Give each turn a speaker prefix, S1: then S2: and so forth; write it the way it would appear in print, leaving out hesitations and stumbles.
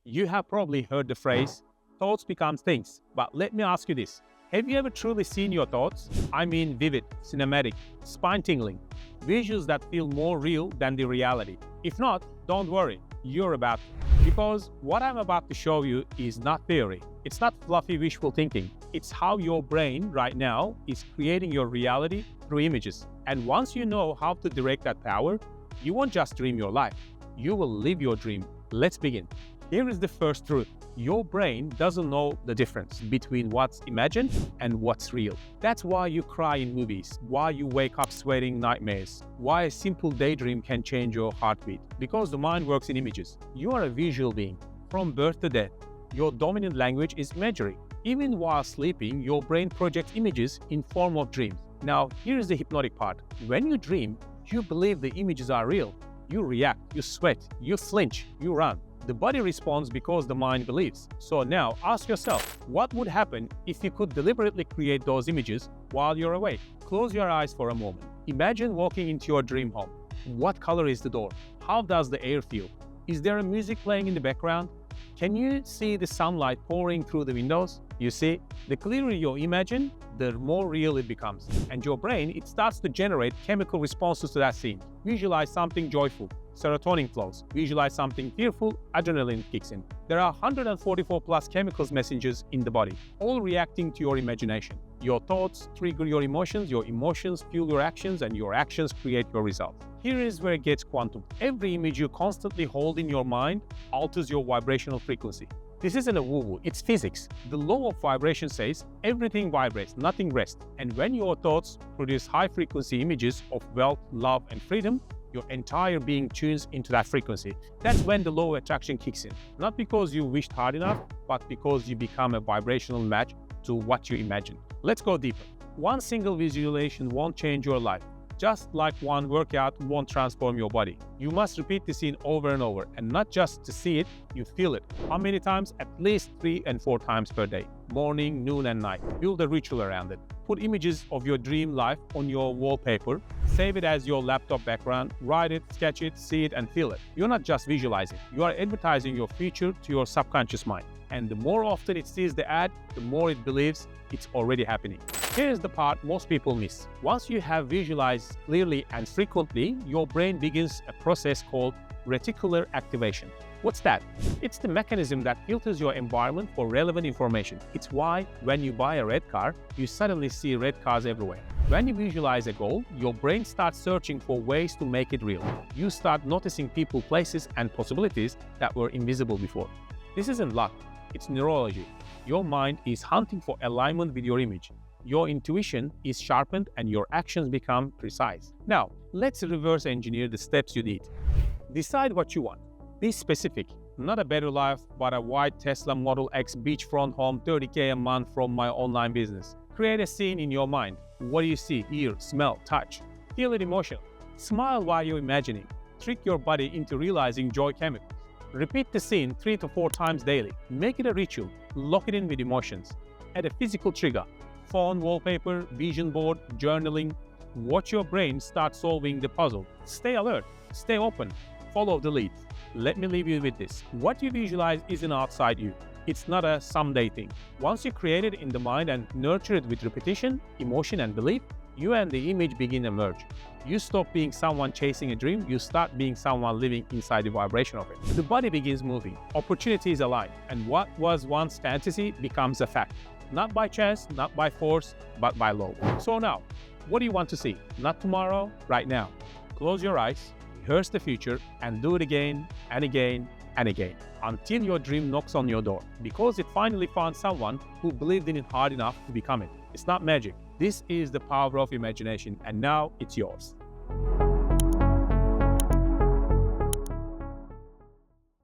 S1: You have probably heard the phrase, thoughts become things. But let me ask you this. Have you ever truly seen your thoughts? I mean vivid, cinematic, spine-tingling, visuals that feel more real than the reality. If not, don't worry, you're about to. Because what I'm about to show you is not theory. It's not fluffy wishful thinking. It's how your brain right now is creating your reality through images. And once you know how to direct that power, you won't just dream your life. You will live your dream. Let's begin. Here is the first truth. Your brain doesn't know the difference between what's imagined and what's real. That's why you cry in movies, why you wake up sweating nightmares, why a simple daydream can change your heartbeat. Because the mind works in images. You are a visual being. From birth to death, your dominant language is imagery. Even while sleeping, your brain projects images in form of dreams. Now, here is the hypnotic part. When you dream, you believe the images are real. You react, you sweat, you flinch, you run. The body responds because the mind believes. So now ask yourself, what would happen if you could deliberately create those images while you're awake? Close your eyes for a moment. Imagine walking into your dream home. What color is the door? How does the air feel? Is there a music playing in the background? Can you see the sunlight pouring through the windows? You see, the clearer you imagine, the more real it becomes. And your brain, it starts to generate chemical responses to that scene. Visualize something joyful. Serotonin flows. Visualize something fearful, adrenaline kicks in. There are 144 plus chemicals messengers in the body, all reacting to your imagination. Your thoughts trigger your emotions fuel your actions, and your actions create your results. Here is where it gets quantum. Every image you constantly hold in your mind alters your vibrational frequency. This isn't a woo-woo, it's physics. The law of vibration says everything vibrates, nothing rests. And when your thoughts produce high-frequency images of wealth, love, and freedom, your entire being tunes into that frequency. That's when the law of attraction kicks in. Not because you wished hard enough, but because you become a vibrational match to what you imagine. Let's go deeper. One single visualization won't change your life. Just like one workout won't transform your body. You must repeat the scene over and over, and not just to see it, you feel it. How many times? At least 3 and 4 times per day. Morning, noon, and night. Build a ritual around it. Put images of your dream life on your wallpaper. Save it as your laptop background. Write it, sketch it, see it, and feel it. You're not just visualizing. You are advertising your future to your subconscious mind. And the more often it sees the ad, the more it believes it's already happening. Here's the part most people miss. Once you have visualized clearly and frequently, your brain begins a process called reticular activation. What's that? It's the mechanism that filters your environment for relevant information. It's why when you buy a red car, you suddenly see red cars everywhere. When you visualize a goal, your brain starts searching for ways to make it real. You start noticing people, places, and possibilities that were invisible before. This isn't luck, it's neurology. Your mind is hunting for alignment with your image. Your intuition is sharpened and your actions become precise. Now, let's reverse engineer the steps you need. Decide what you want. Be specific. Not a better life, but a white Tesla Model X beachfront home, 30K a month from my online business. Create a scene in your mind. What do you see, hear, smell, touch? Feel it emotional. Smile while you're imagining. Trick your body into realizing joy chemicals. Repeat the scene 3 to 4 times daily. Make it a ritual. Lock it in with emotions. Add a physical trigger. Phone, wallpaper, vision board, journaling. Watch your brain start solving the puzzle. Stay alert. Stay open. Follow the lead. Let me leave you with this. What you visualize isn't outside you. It's not a someday thing. Once you create it in the mind and nurture it with repetition, emotion, and belief, you and the image begin to merge. You stop being someone chasing a dream, you start being someone living inside the vibration of it. The body begins moving, opportunities align, and what was once fantasy becomes a fact. Not by chance, not by force, but by law. So now, what do you want to see? Not tomorrow, right now. Close your eyes, rehearse the future, and do it again and again and again until your dream knocks on your door, because it finally found someone who believed in it hard enough to become it. It's not magic. This is the power of imagination, and now it's yours.